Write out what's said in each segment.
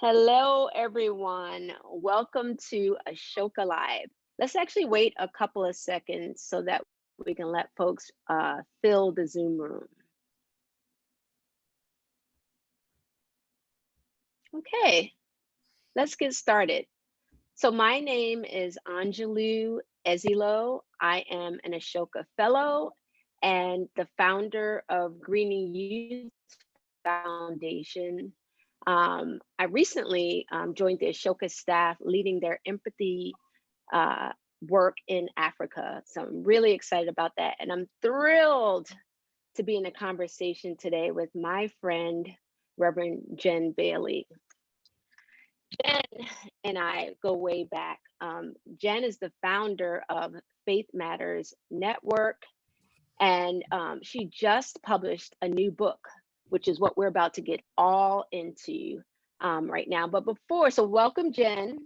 Hello, everyone. Welcome to Ashoka Live. Let's actually wait a couple of seconds so that we can let folks fill the Zoom room. Okay, let's get started. So my name is Angelou Ezeilo. I am an Ashoka Fellow and the founder of Greening Youth Foundation. I recently joined the Ashoka staff leading their empathy uh, work in Africa. So I'm really excited about that. And I'm thrilled to be in a conversation today with my friend, Reverend Jen Bailey. Jen and I go way back. Jen is the founder of Faith Matters Network, and she just published a new book, which is what we're about to get all into right now. But before, so welcome, Jen.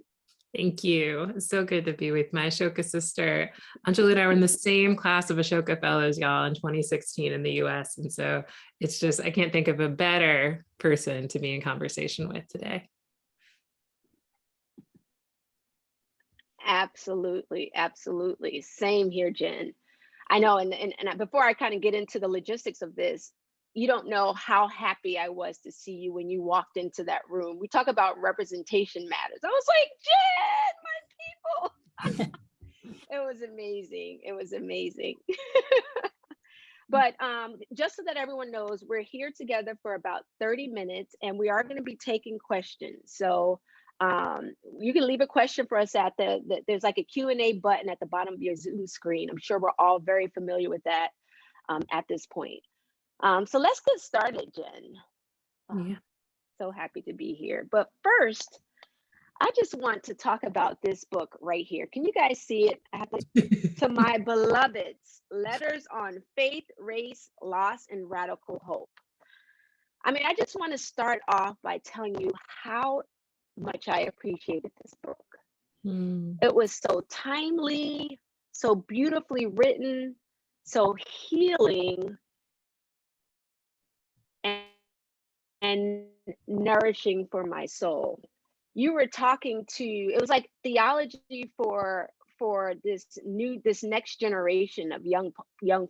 Thank you. It's so good to be with my Ashoka sister. Angelou and I were in the same class of Ashoka Fellows, y'all, in 2016 in the US. And so it's just, I can't think of a better person to be in conversation with today. Absolutely, absolutely. Same here, Jen. I know, and before I kind of get into the logistics of this, you don't know how happy I was to see you when you walked into that room. We talk about representation matters. I was like, Jen, my people. It was amazing. It was amazing. But just so that everyone knows, we're here together for about 30 minutes and we are going to be taking questions. So you can leave a question for us at there's like a Q&A button at the bottom of your Zoom screen. I'm sure we're all very familiar with that at this point. So let's get started, Jen. Yeah. So happy to be here. But first, I just want to talk about this book right here. Can you guys see it? I have to my beloveds, Letters on Faith, Race, Loss, and Radical Hope. I mean, I just want to start off by telling you how much I appreciated this book. It was so timely, so beautifully written, so healing, and nourishing for my soul. You were talking to, it was like theology for this next generation of young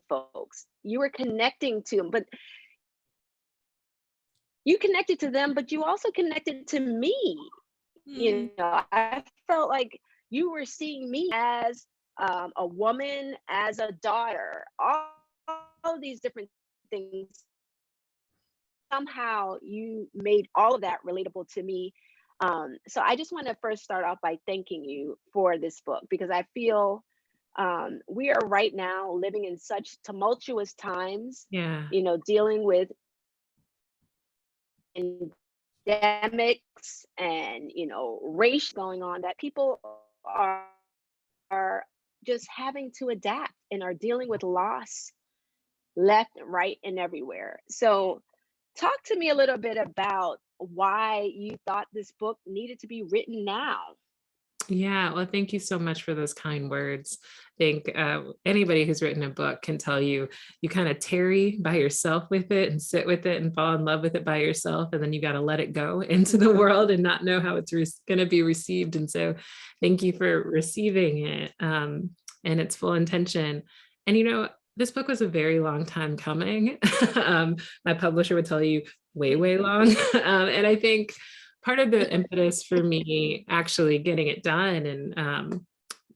folks. You were connecting to them, but you connected to them, but you also connected to me. You know, I felt like you were seeing me as a woman, as a daughter, all these different things. Somehow you made all of that relatable to me. So I just want to first start off by thanking you for this book, because I feel we are right now living in such tumultuous times, you know, dealing with pandemics and, you know, race going on, that people are just having to adapt and are dealing with loss left, right, and everywhere. So talk to me a little bit about why you thought this book needed to be written now. Yeah, well, thank you so much for those kind words. I think anybody who's written a book can tell you, you kind of tarry by yourself with it and sit with it and fall in love with it by yourself. And then you got to let it go into the world and not know how it's going to be received. And so thank you for receiving it and its full intention. And, you know, this book was a very long time coming. My publisher would tell you way, way long. And I think part of the impetus for me actually getting it done and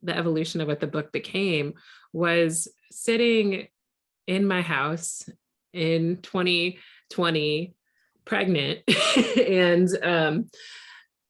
the evolution of what the book became was sitting in my house in 2020, pregnant and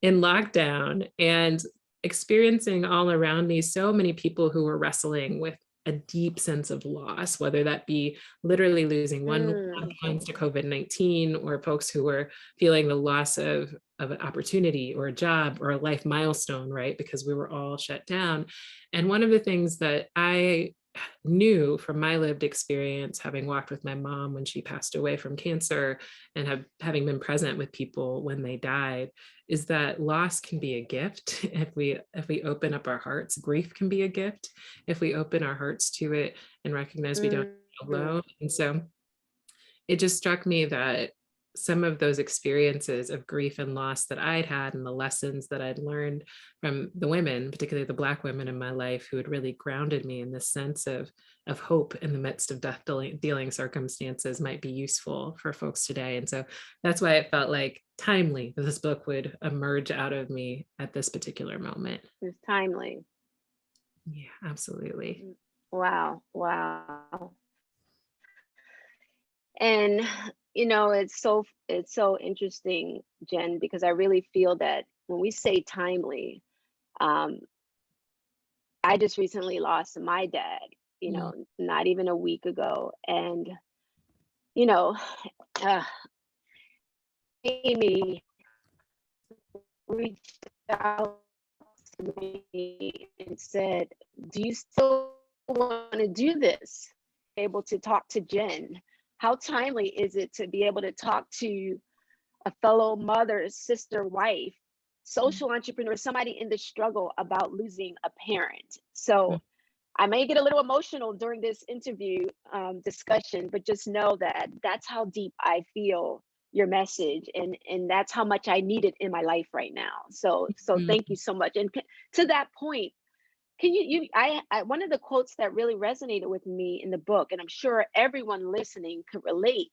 in lockdown, and experiencing all around me so many people who were wrestling with a deep sense of loss, whether that be literally losing one loved ones to COVID-19, or folks who were feeling the loss of an opportunity or a job or a life milestone, right? Because we were all shut down. And one of the things that I knew from my lived experience, having walked with my mom when she passed away from cancer and having been present with people when they died, is that loss can be a gift if we open up our hearts. Grief can be a gift if we open our hearts to it and recognize we don't alone. And so it just struck me that some of those experiences of grief and loss that I'd had and the lessons that I'd learned from the women, particularly the Black women in my life, who had really grounded me in this sense of hope in the midst of death dealing circumstances, might be useful for folks today. And so that's why it felt like timely that this book would emerge out of me at this particular moment. It's timely. Yeah, absolutely. Wow, wow. And it's so interesting, Jen, because I really feel that when we say timely, um, I just recently lost my dad, Mm, not even a week ago, and you know, uh, Amy reached out to me and said, "Do you still want to do this?" Able to talk to Jen. How timely is it to be able to talk to a fellow mother, sister, wife, mm, social entrepreneur, somebody in the struggle about losing a parent? mm. So I may get a little emotional during this interview discussion, but just know that that's how deep I feel your message, and that's how much I need it in my life right now. So thank Mm. you so much. And to that point, can I one of the quotes that really resonated with me in the book, and I'm sure everyone listening could relate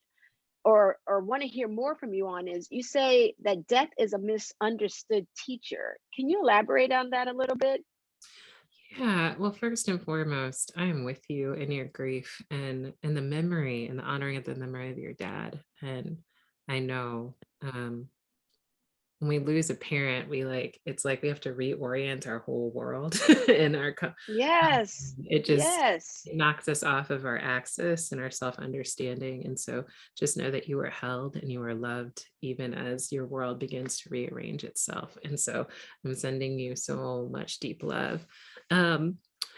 or want to hear more from you on, is you say that death is a misunderstood teacher. Can you elaborate on that a little bit? Yeah, well, first and foremost, I am with you in your grief and the memory and the honoring of the memory of your dad. And I know when we lose a parent, it's like we have to reorient our whole world in Yes. it just Yes. it knocks us off of our axis and our self-understanding. And so just know that you are held and you are loved even as your world begins to rearrange itself. And so I'm sending you so much deep love. Um,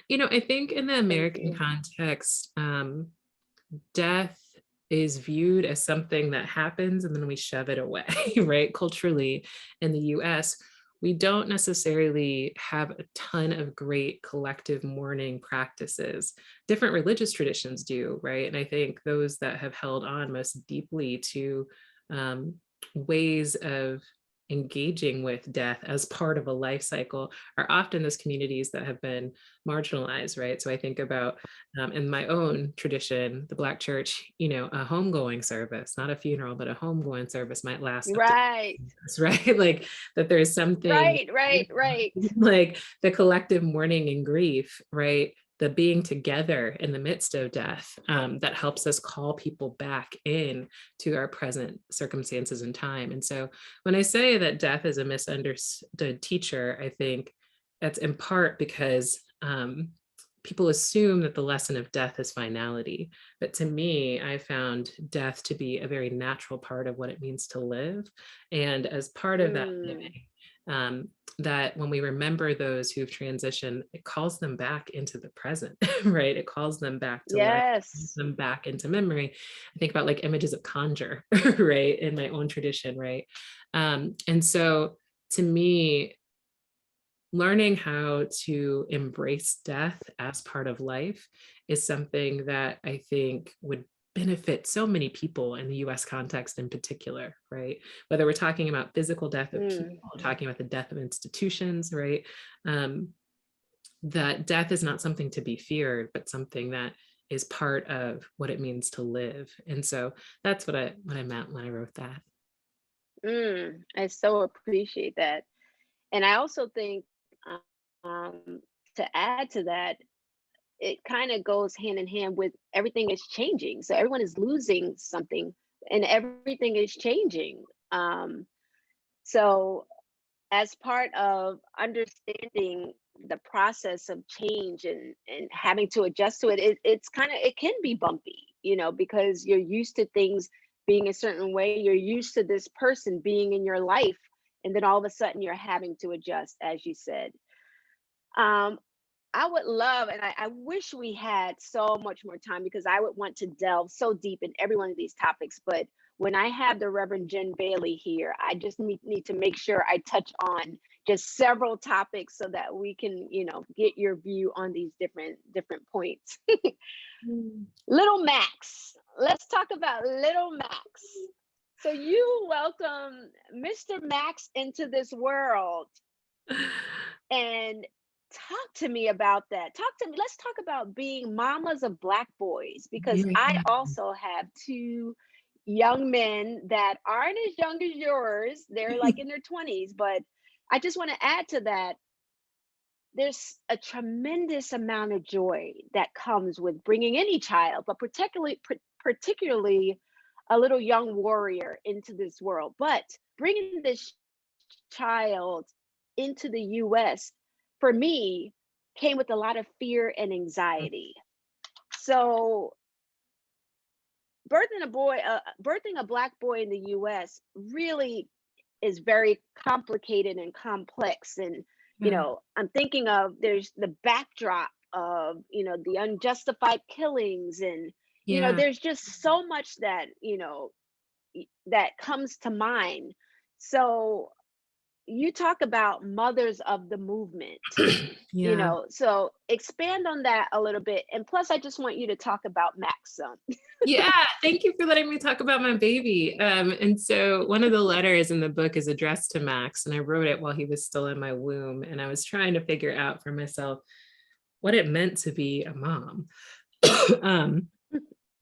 I think in the Thank American you. context, death is viewed as something that happens and then we shove it away, right? Culturally, in the US, we don't necessarily have a ton of great collective mourning practices. Different religious traditions do, right? And I think those that have held on most deeply to um, ways of engaging with death as part of a life cycle are often those communities that have been marginalized, right? So I think about in my own tradition, the Black church, a homegoing service, not a funeral, but a homegoing service might last up to Right. us, right? Like that there's something Right. Right. Right. like the collective mourning and grief, right? The being together in the midst of death that helps us call people back in to our present circumstances and time. And so when I say that death is a misunderstood teacher, I think that's in part because people assume that the lesson of death is finality. But to me, I found death to be a very natural part of what it means to live. And as part of that Mm. living, um, that when we remember those who've transitioned, it calls them back into the present, right? It calls them back to life, calls Yes. them back into memory. I think about like images of conjure, right? In my own tradition, right? And so to me, learning how to embrace death as part of life is something that I think would benefit so many people in the US context in particular, right? Whether we're talking about physical death of people, Mm. talking about the death of institutions, right? Um, that death is not something to be feared, but something that is part of what it means to live. And so that's what I meant when I wrote that. I so appreciate that. And I also think, um, to add to that, it kind of goes hand in hand with everything is changing. So everyone is losing something and everything is changing. So as part of understanding the process of change and having to adjust to it, it's kind of, it can be bumpy, because you're used to things being a certain way, you're used to this person being in your life, and then all of a sudden you're having to adjust, as you said. um I would love, and I wish we had so much more time because I would want to delve so deep in every one of these topics. But when I have the Reverend Jen Bailey here, I just need to make sure I touch on just several topics so that we can, get your view on these different points. Mm. Little Max. Let's talk about Little Max. So you welcome Mr. Max into this world, and talk to me about that. Talk to me. Let's talk about being mamas of Black boys, because Yeah. I also have two young men that aren't as young as yours. They're like in their 20s, but I just want to add to that. There's a tremendous amount of joy that comes with bringing any child, but particularly a little young warrior into this world. But bringing this child into the US for me came with a lot of fear and anxiety. So birthing a Black boy in the US really is very complicated and complex. And Yeah. I'm thinking of, there's the backdrop of, the unjustified killings, and Yeah. there's just so much that that comes to mind. So you talk about mothers of the movement, Yeah. so expand on that a little bit. And plus, I just want you to talk about Maxim. Yeah, thank you for letting me talk about my baby. And so one of the letters in the book is addressed to Max, and I wrote it while he was still in my womb. And I was trying to figure out for myself what it meant to be a mom, um,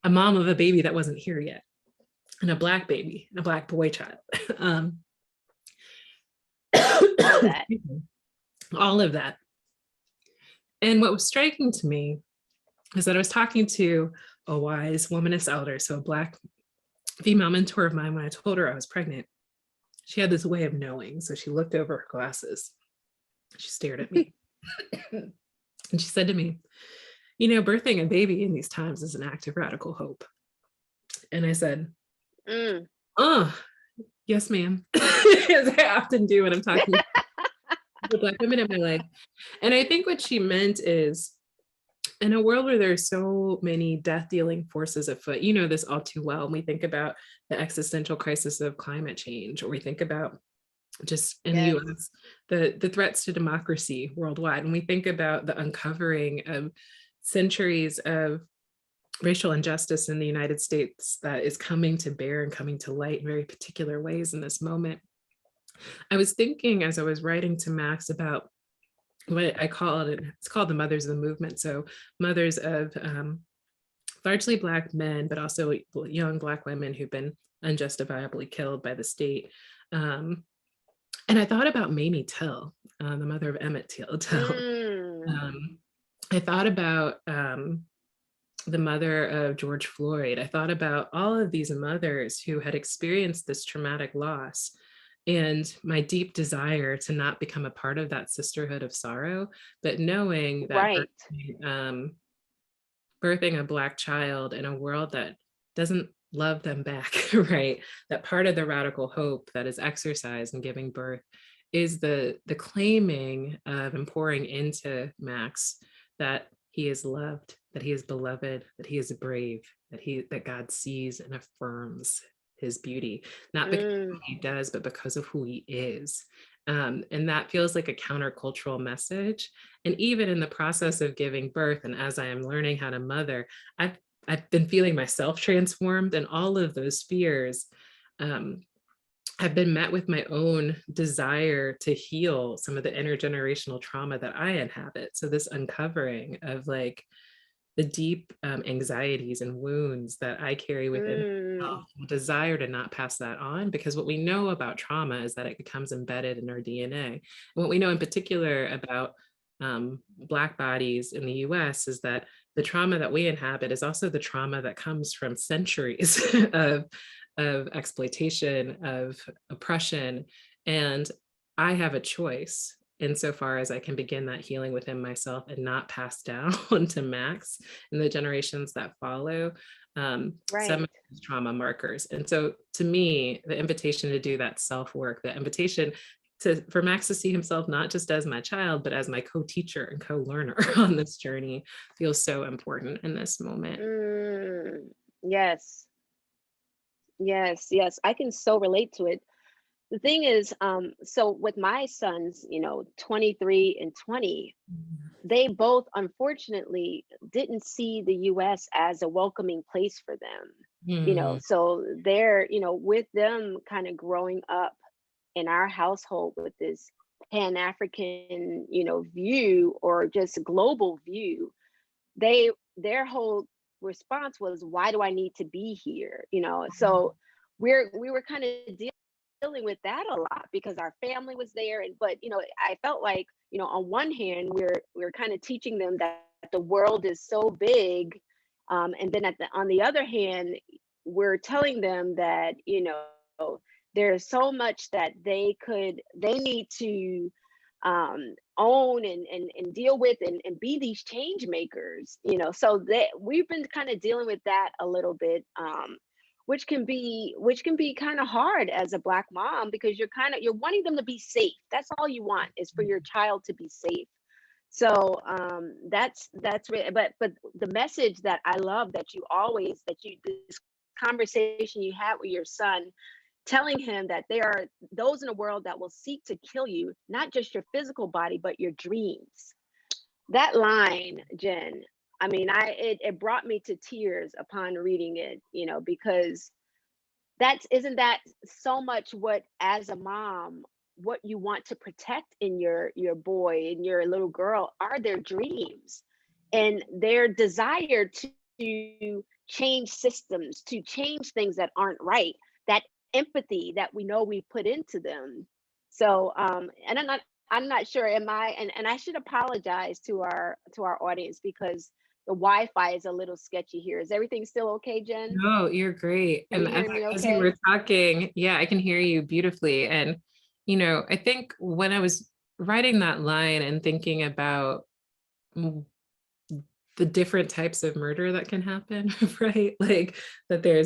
a mom of a baby that wasn't here yet, and a Black baby, a Black boy child. um, All that. all of that. And what was striking to me is that I was talking to a wise womanist elder, so a Black female mentor of mine. When I told her I was pregnant, she had this way of knowing. So she looked over her glasses, she stared at me, and she said to me, birthing a baby in these times is an act of radical hope. And I said, Mm. oh, yes, ma'am, as I often do when I'm talking to Black women in my life. And I think what she meant is, in a world where there's so many death-dealing forces afoot, you know this all too well, when we think about the existential crisis of climate change, or we think about just in the Yes. US, the threats to democracy worldwide, when we think about the uncovering of centuries of racial injustice in the United States that is coming to bear and coming to light in very particular ways in this moment. I was thinking as I was writing to Max about what I call it, it's called the mothers of the movement. So mothers of largely Black men, but also young Black women who've been unjustifiably killed by the state. And I thought about Mamie Till, the mother of Emmett Till. Mm. I thought about the mother of George Floyd. I thought about all of these mothers who had experienced this traumatic loss, and my deep desire to not become a part of that sisterhood of sorrow, but knowing that Right. birthing a Black child in a world that doesn't love them back, right? That part of the radical hope that is exercised in giving birth is the claiming of and pouring into Max that he is loved, that he is beloved, that he is brave, that God sees and affirms his beauty, not because of Mm. what he does, but because of who he is. And that feels like a countercultural message. And even in the process of giving birth, and as I am learning how to mother, I've been feeling myself transformed, and all of those fears have been met with my own desire to heal some of the intergenerational trauma that I inhabit. So this uncovering of like the deep anxieties and wounds that I carry within Mm. myself, the desire to not pass that on, because what we know about trauma is that it becomes embedded in our DNA. And what we know in particular about Black bodies in the US is that the trauma that we inhabit is also the trauma that comes from centuries of exploitation, of oppression. And I have a choice insofar as I can begin that healing within myself and not pass down to Max and the generations that follow some Right. of these trauma markers. And so to me, the invitation to do that self-work, the invitation for Max to see himself not just as my child, but as my co-teacher and co-learner on this journey feels so important in this moment. Mm. Yes. Yes. Yes. I can so relate to it. The thing is, so with my sons, 23 and 20, they both unfortunately didn't see the US as a welcoming place for them. Mm. So they're, with them kind of growing up in our household with this Pan-African, view, or just global view, their whole response was, why do I need to be here? So we were kind of dealing with that a lot because our family was there. And but I felt like, on one hand, we're kind of teaching them that the world is so big, and then on the other hand, we're telling them that there's so much that they need to own and deal with, and be these change makers. So that we've been kind of dealing with that a little bit, which can be kind of hard as a Black mom, because you're wanting them to be safe. That's all you want, is for your child to be safe. So that's really, but the message that I love, that you this conversation you had with your son, telling him that there are those in the world that will seek to kill you, not just your physical body, but your dreams. That line, Jen, I mean, it brought me to tears upon reading it, because isn't that so much what, as a mom, what you want to protect in your boy and your little girl, are their dreams and their desire to change systems, to change things that aren't right, that empathy that we know we put into them. So and I'm not sure, am I, and I should apologize to our audience, because the Wi-Fi is a little sketchy here. Is everything still okay, Jen? No, you're great. Can And you hear me as you okay? were talking, yeah, I can hear you beautifully. And, I think when I was writing that line and thinking about mm, the different types of murder that can happen, right? Like that there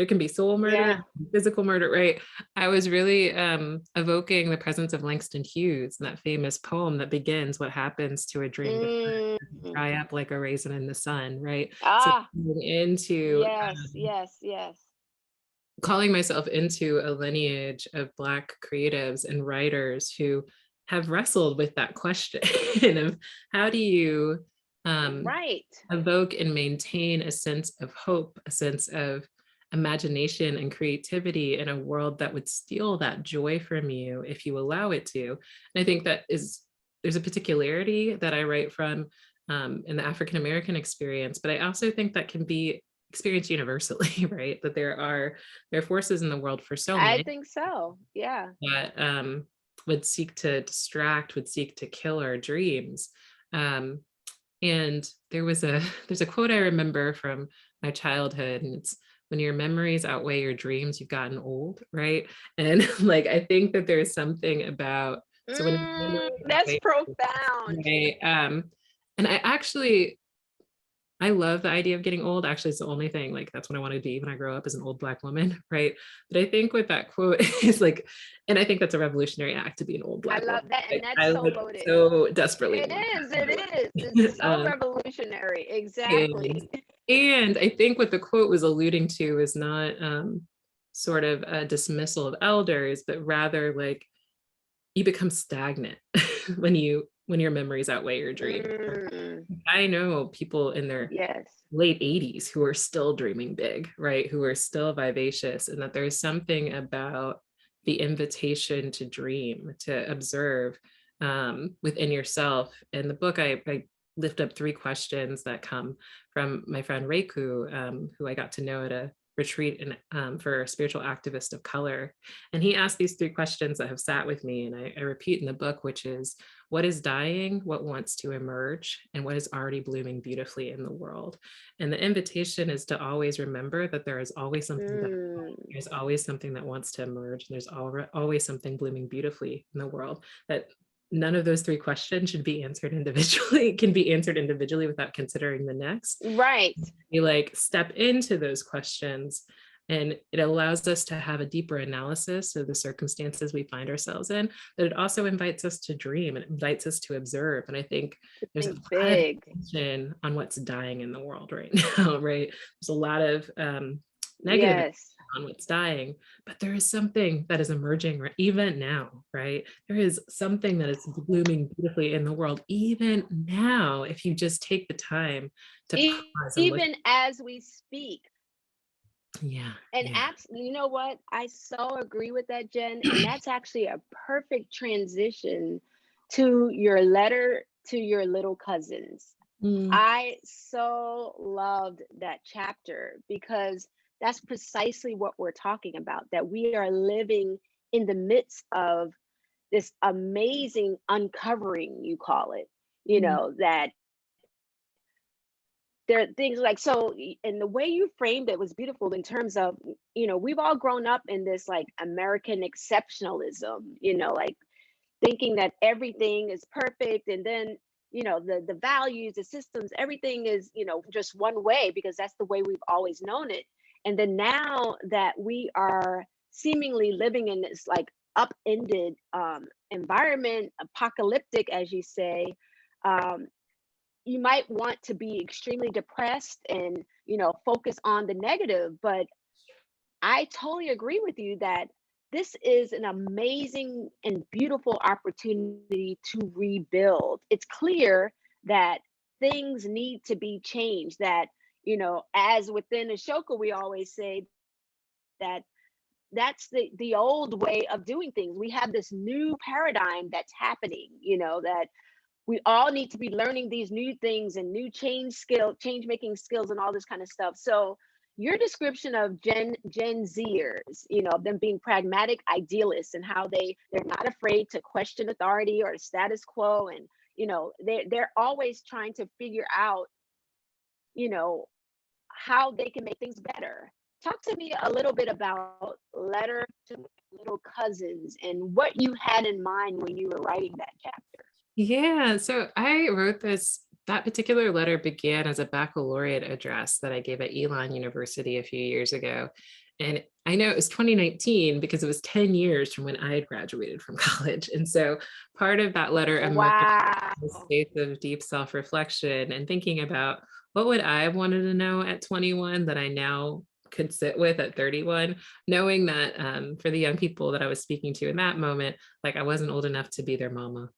can be soul murder, Yeah. physical murder, right? I was really evoking the presence of Langston Hughes in that famous poem that begins, "What happens to a dream that Mm. dry up like a raisin in the sun," right? So Ah, moving into yes, yes, yes. calling myself into a lineage of Black creatives and writers who have wrestled with that question of how do you um, Right. evoke and maintain a sense of hope, a sense of imagination and creativity in a world that would steal that joy from you if you allow it to. And I think there's a particularity that I write from in the African American experience, but I also think that can be experienced universally, right? That there are forces in the world for so I many think so. Yeah. that would seek to distract, would seek to kill our dreams. Um, and there's a quote I remember from my childhood, and it's, when your memories outweigh your dreams, you've gotten old, right? And like I think that there's something about, so when your memories That's outweigh your profound. dreams, right? And I love the idea of getting old. Actually, it's the only thing, like that's what I want to be when I grow up, as an old Black woman, right? But I think with that quote is like, and I think that's a revolutionary act to be an old I Black love woman. that, and Like that's I so would loaded. so desperately It want is. that It in is. my It's life. so revolutionary. And Exactly. and I think what the quote was alluding to is not sort of a dismissal of elders, but rather like you become stagnant when your memories outweigh your dreams. Mm, I know people in their yes. late 80s who are still dreaming big, right? Who are still vivacious, and that there's something about the invitation to dream, to observe within yourself. In the book, I lift up three questions that come from my friend Reiku, who I got to know at a retreat for a spiritual activist of color. And he asked these three questions that have sat with me, and I repeat in the book, which is, what is dying, what wants to emerge, and what is already blooming beautifully in the world? And the invitation is to always remember that there is always something that Mm, there's always something that wants to emerge, and there's always something blooming beautifully in the world. That none of those three questions should be answered individually, can be answered individually without considering the next. right. You like step into those questions, and it allows us to have a deeper analysis of the circumstances we find ourselves in, but it also invites us to dream, and it invites us to observe. And I think To there's a think lot of big. attention on what's dying in the world right now, right? There's a lot of negative Yes. on what's dying, but there is something that is emerging even now, right? There is something that is blooming beautifully in the world even now, if you just take the time to pause and look. Even as we speak. Yeah, And yeah. you know what? I so agree with that, Jen. And that's actually a perfect transition to your letter to your little cousins. Mm, I so loved that chapter because that's precisely what we're talking about, that we are living in the midst of this amazing uncovering, you call it, mm. that there are things like so and the way you framed it was beautiful in terms of we've all grown up in this like American exceptionalism, like thinking that everything is perfect, and then the values, the systems, everything is just one way because that's the way we've always known it. And then now that we are seemingly living in this like upended environment, apocalyptic as you say, um, you might want to be extremely depressed and focus on the negative, but I totally agree with you that this is an amazing and beautiful opportunity to rebuild. It's clear that things need to be changed, that as within Ashoka we always say that that's the old way of doing things. We have this new paradigm that's happening, that we all need to be learning these new things and new change making skills and all this kind of stuff. So your description of Gen Zers, them being pragmatic idealists and how they're not afraid to question authority or status quo, and they're always trying to figure out you know how they can make things better. Talk to me a little bit about letter to little cousins and what you had in mind when you were writing that chapter. Yeah, so I wrote that particular letter began as a baccalaureate address that I gave at Elon University a few years ago. And I know it was 2019 because it was 10 years from when I had graduated from college. And so part of that letter emerged Wow. a space of deep self-reflection and thinking about what would I have wanted to know at 21 that I now could sit with at 31, knowing that for the young people that I was speaking to in that moment, like I wasn't old enough to be their mama,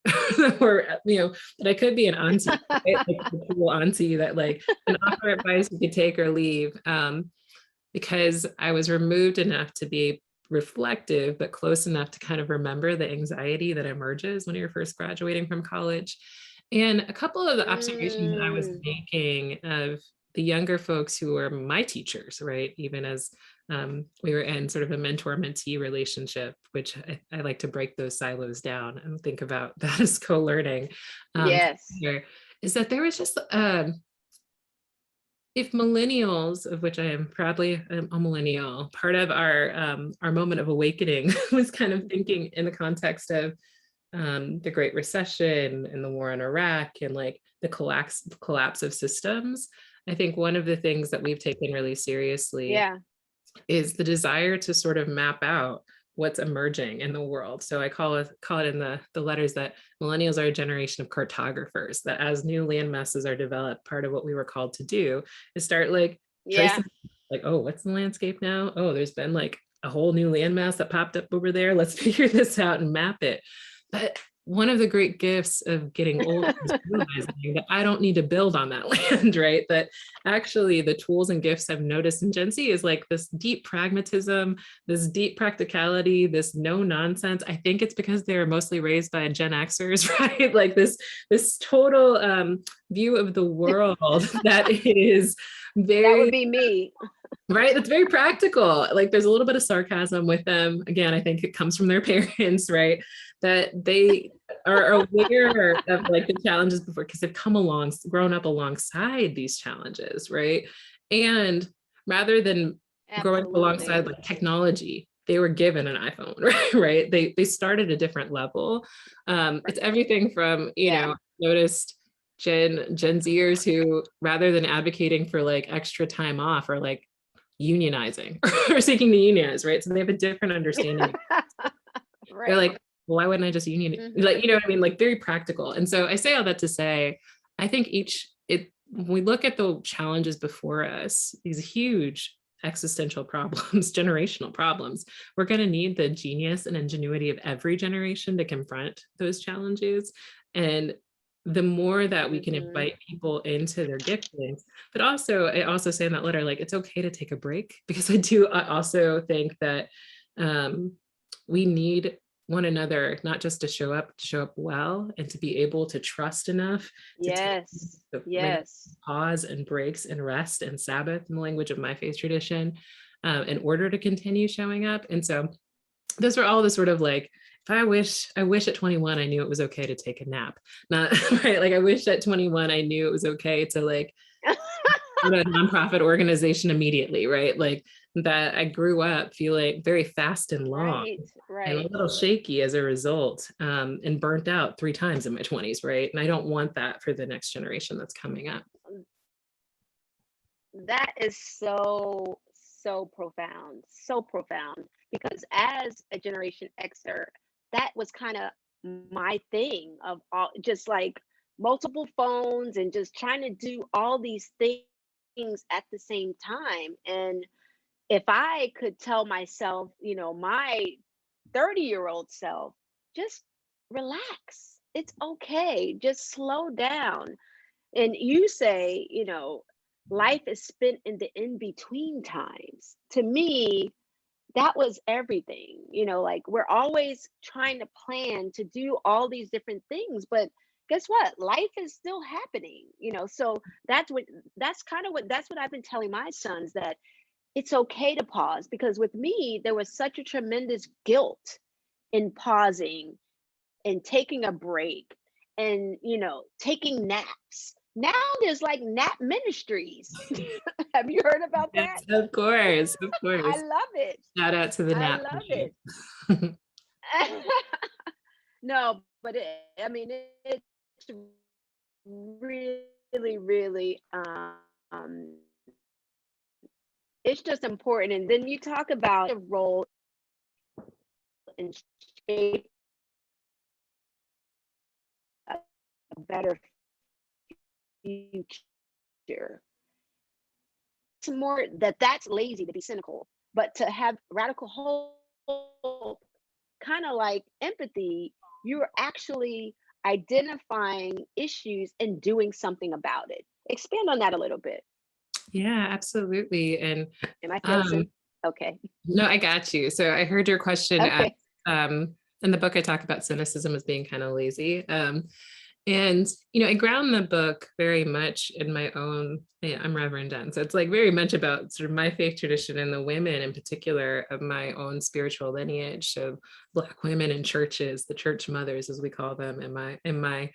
or that I could be an auntie, right? Like the cool auntie that like an offer advice you could take or leave, because I was removed enough to be reflective, but close enough to kind of remember the anxiety that emerges when you're first graduating from college. And a couple of the observations that I was Mm, making of the younger folks who were my teachers, right? Even as we were in sort of a mentor-mentee relationship, which I like to break those silos down and think about that as co-learning, yes. together, is that there was just if millennials, of which I am proudly a millennial, part of our moment of awakening was kind of thinking in the context of the Great Recession and the war in Iraq and like the collapse of systems. I think one of the things that we've taken really seriously Yeah. is the desire to sort of map out what's emerging in the world. So I call it in the letters that millennials are a generation of cartographers, that as new land masses are developed, part of what we were called to do is start like Yeah. tracing, like, oh, what's the landscape now? Oh, there's been like a whole new landmass that popped up over there. Let's figure this out and map it. But one of the great gifts of getting older is realizing that I don't need to build on that land, right? That actually the tools and gifts I've noticed in Gen Z is like this deep pragmatism, this deep practicality, this no nonsense. I think it's because they're mostly raised by Gen Xers, right? Like this total view of the world that is That would very be me. right. That's very practical. Like there's a little bit of sarcasm with them. Again, I think it comes from their parents, right? That they are aware of like the challenges before because they've grown up alongside these challenges, right? And rather than growing up alongside Absolutely. like technology, they were given an iPhone, right? They started a different level. It's everything from, Yeah. noticed Gen Zers who rather than advocating for like extra time off or like unionizing or seeking to unionize, right? So they have a different understanding. They're Right. like, well, why wouldn't I just union? Hmm. Like, you know what I mean? Like very practical. And so I say all that to say, I think when we look at the challenges before us, these huge existential problems, generational problems, we're going to need the genius and ingenuity of every generation to confront those challenges. And the more that we can Mhm. invite people into their giftings. But also, I also say in that letter, like, it's okay to take a break, because I also think that um, we need one another, not just to show up well, and to be able to trust enough to take Yes. the Yes. pause and breaks and rest and Sabbath, in the language of my faith tradition, in order to continue showing up. And so those were all the sort of like, if I wish at 21 I knew it was okay to take a nap. Not right. Like, I wish at 21 I knew it was okay to like go to a nonprofit organization immediately, right? Like, that I grew up feeling very fast and long Right. and a Right. little shaky as a result, and burnt out 3 times in my 20s, right? And I don't want that for the next generation that's coming up. That is so, so profound, so profound. Because as a Generation Xer, that was kind of my thing of all, just like multiple phones and just trying to do all these things at the same time. And if I could tell myself, my 30-year-old self, just relax. It's okay. Just slow down. And you say, life is spent in the in between times. To me, that was everything. Like, we're always trying to plan to do all these different things, but guess what? Life is still happening. So that's what I've been telling my sons, that it's okay to pause, because with me, there was such a tremendous guilt in pausing and taking a break and taking naps. Now there's like nap ministries. Have you heard about that? Yes, of course, of I course. love it. Shout out to the I nap love machine. it. No, but it's really, really, it's just important. And then you talk about the role in shape a better future. It's more that's lazy to be cynical, but to have radical hope, kind of like empathy, you're actually identifying issues and doing something about it. Expand on that a little bit. Yeah, absolutely. And Am I um, frozen? Okay. no, I got you. So I heard your question as Okay. in the book I talk about cynicism as being kind of lazy. And I ground the book very much in my own, yeah, I'm Reverend Den. So it's like very much about sort of my faith tradition and the women in particular of my own spiritual lineage. So Black women in churches, the church mothers, as we call them in my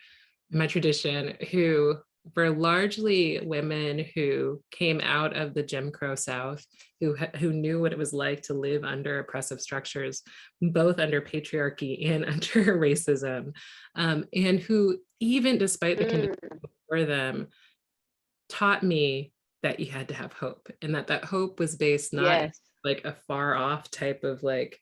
tradition, who were largely women who came out of the Jim Crow South, who knew what it was like to live under oppressive structures, both under patriarchy and under racism, and who, even despite the conditions Mm, for them, taught me that you had to have hope, and that hope was based not in yes. like a far off type of like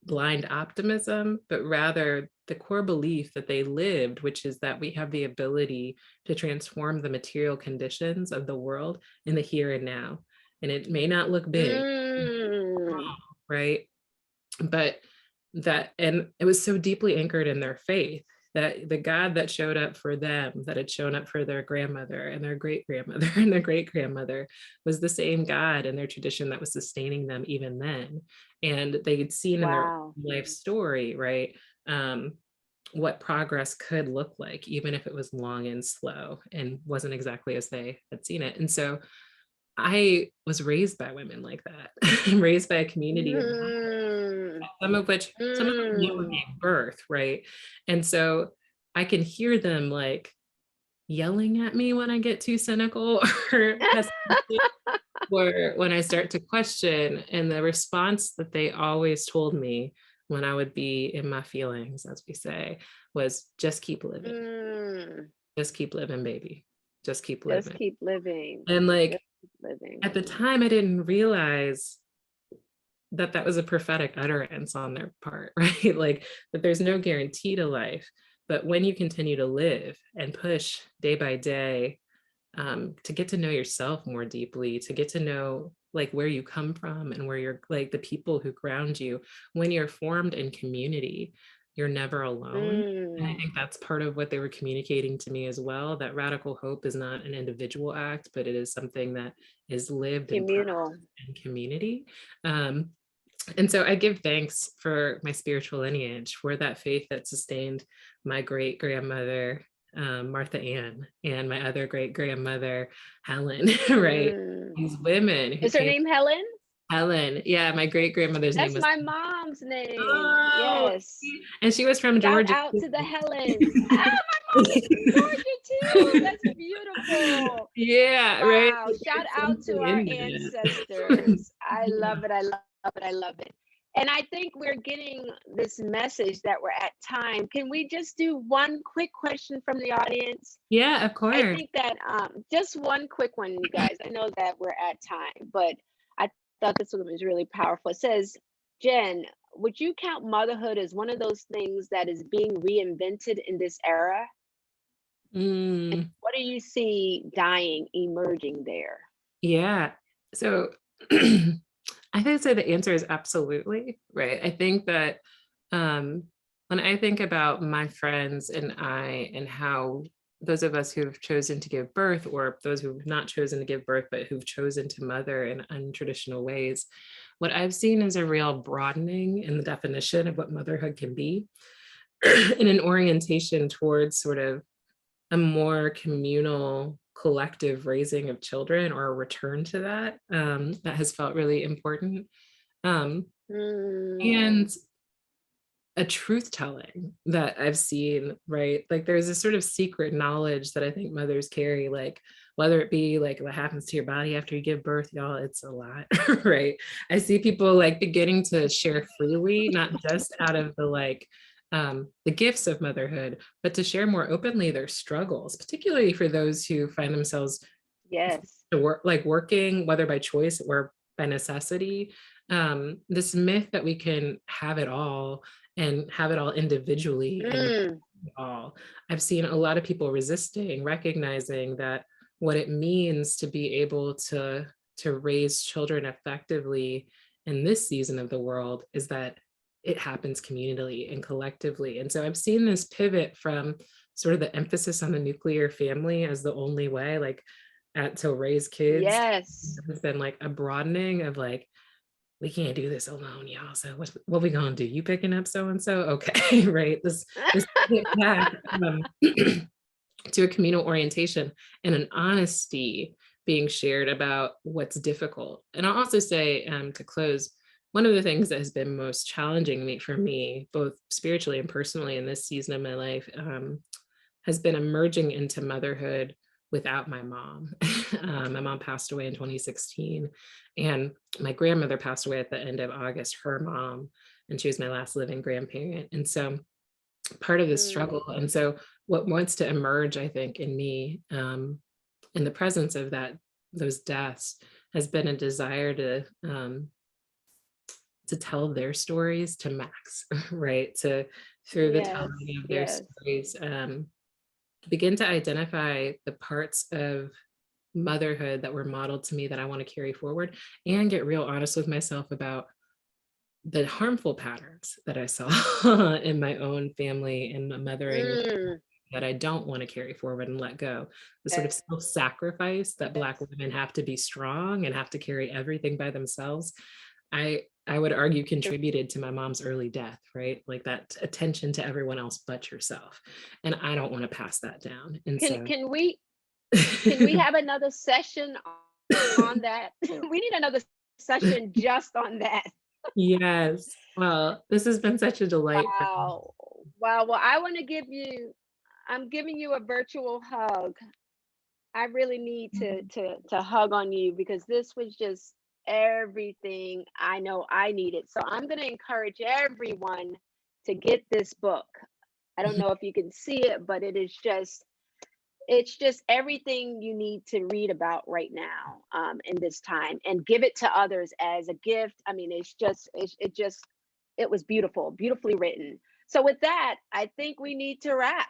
blind optimism, but rather the core belief that they lived, which is that we have the ability to transform the material conditions of the world in the here and now. And it may not look big, Mm, right? But and it was so deeply anchored in their faith that the God that showed up for them, that had shown up for their grandmother and their great grandmother and their great grandmother, was the same God in their tradition that was sustaining them even then. And they had seen in their wow. life story, right? Um, what progress could look like, even if it was long and slow and wasn't exactly as they had seen it. And so I was raised by women like that, raised by a community of Mm, some of them never mm. gave birth, right? And so I can hear them like yelling at me when I get too cynical or pessimistic, or when I start to question. And the response that they always told me when I would be in my feelings, as we say, was just keep living. Mm. Just keep living, baby. Just keep Just living. keep living. And Just like keep living. at the time, I didn't realize that that was a prophetic utterance on their part, right? Like that there's no guarantee to life, but when you continue to live and push day by day, to get to know yourself more deeply, to get to know like where you come from and where you're like the people who ground you, when you're formed in community, you're never alone. And I Mm, think that's part of what they were communicating to me as well, that radical hope is not an individual act, but it is something that is lived and communal. practiced in community. Um, and so I give thanks for my spiritual lineage, for that faith that sustained my great grandmother, Martha Ann, and my other great grandmother, Helen, right? Mm. These women who Is her came, name Helen? Helen, yeah, my great grandmother's name That's was, my mom's name. oh, Yes. and she was from Shout Georgia. out to the Helens. Ah, my mom is from Georgia too. That's beautiful. Yeah, right. Wow. Shout There's out to something our in that. ancestors. I Yeah. love it. I love it. I love it. And I think we're getting this message that we're at time. Can we just do one quick question from the audience? Yeah, of I course. think that just one quick one, you guys. I know that we're at time, but I thought this one was really powerful. It says, Jen, would you count motherhood as one of those things that is being reinvented in this era? Mm, What do you see dying, emerging there? yeah. So I think so the answer is absolutely, right? I think that um when I think about my friends and I and how those of us who've chosen to give birth, or those who've not chosen to give birth but who've chosen to mother in untraditional ways, what I've seen is a real broadening in the definition of what motherhood can be and an orientation towards sort of a more communal collective raising of children, or a return to that, that has felt really important, um, Mm, and a truth telling that I've seen, right? Like there's this sort of secret knowledge that I think mothers carry, like whether it be like what happens to your body after you give birth, y'all, it's a lot, right? I see people like beginning to share freely, not just out of the gifts of motherhood, but to share more openly their struggles, particularly for those who find themselves yes. to work, like working, whether by choice or by necessity. This myth that we can have it all and have it all individually and Mm, all. I've seen a lot of people resisting, recognizing that what it means to be able to raise children effectively in this season of the world is that it happens communally and collectively. And so I've seen this pivot from sort of the emphasis on the nuclear family as the only way, like to raise kids. yes. There's been like a broadening of like, we can't do this alone, y'all. So what we gonna do? You picking up so and so? Okay, right. This pivot back to a communal orientation and an honesty being shared about what's difficult. And I'll also say, to close, one of the things that has been most challenging for me, both spiritually and personally in this season of my life, has been emerging into motherhood without my mom. My mom passed away in 2016, and my grandmother passed away at the end of August, her mom, and she was my last living grandparent. And so part of this struggle, Mm, and so what wants to emerge, I think, in me, in the presence of those deaths, has been a desire to tell their stories to Max, right? To through the yes. telling of their Yes. stories, begin to identify the parts of motherhood that were modeled to me that I want to carry forward, and get real honest with myself about the harmful patterns that I saw in my own family and the mothering Mm, that I don't want to carry forward and let go. The sort of yes. self-sacrifice that Black women have to be strong and have to carry everything by themselves. I would argue contributed to my mom's early death, right? Like that attention to everyone else but yourself. And I don't want to pass that down. And Can so can we can we have another session on that? We need another session just on that. yes. Well, this has been such a delight for me. Wow. Wow. Well, I want to I'm giving you a virtual hug. I really need to hug on you because this was just everything I know I needed. So I'm going to encourage everyone to get this book. I don't know if you can see it, but it's just everything you need to read about right now, in this time, and give it to others as a gift. I mean, it was beautiful, beautifully written. So with that, I think we need to wrap.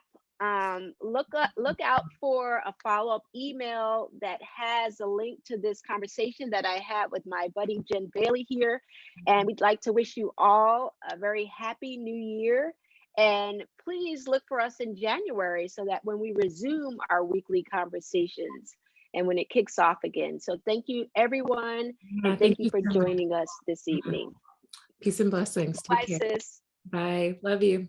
Look out for a follow-up email that has a link to this conversation that I had with my buddy Jen Bailey here. And we'd like to wish you all a very happy new year. And please look for us in January so that when we resume our weekly conversations and when it kicks off again. So thank you, everyone. Yeah, And thank thank you you for so much. joining us this evening. Peace and blessings. Take Bye, care. sis. Bye. Love you.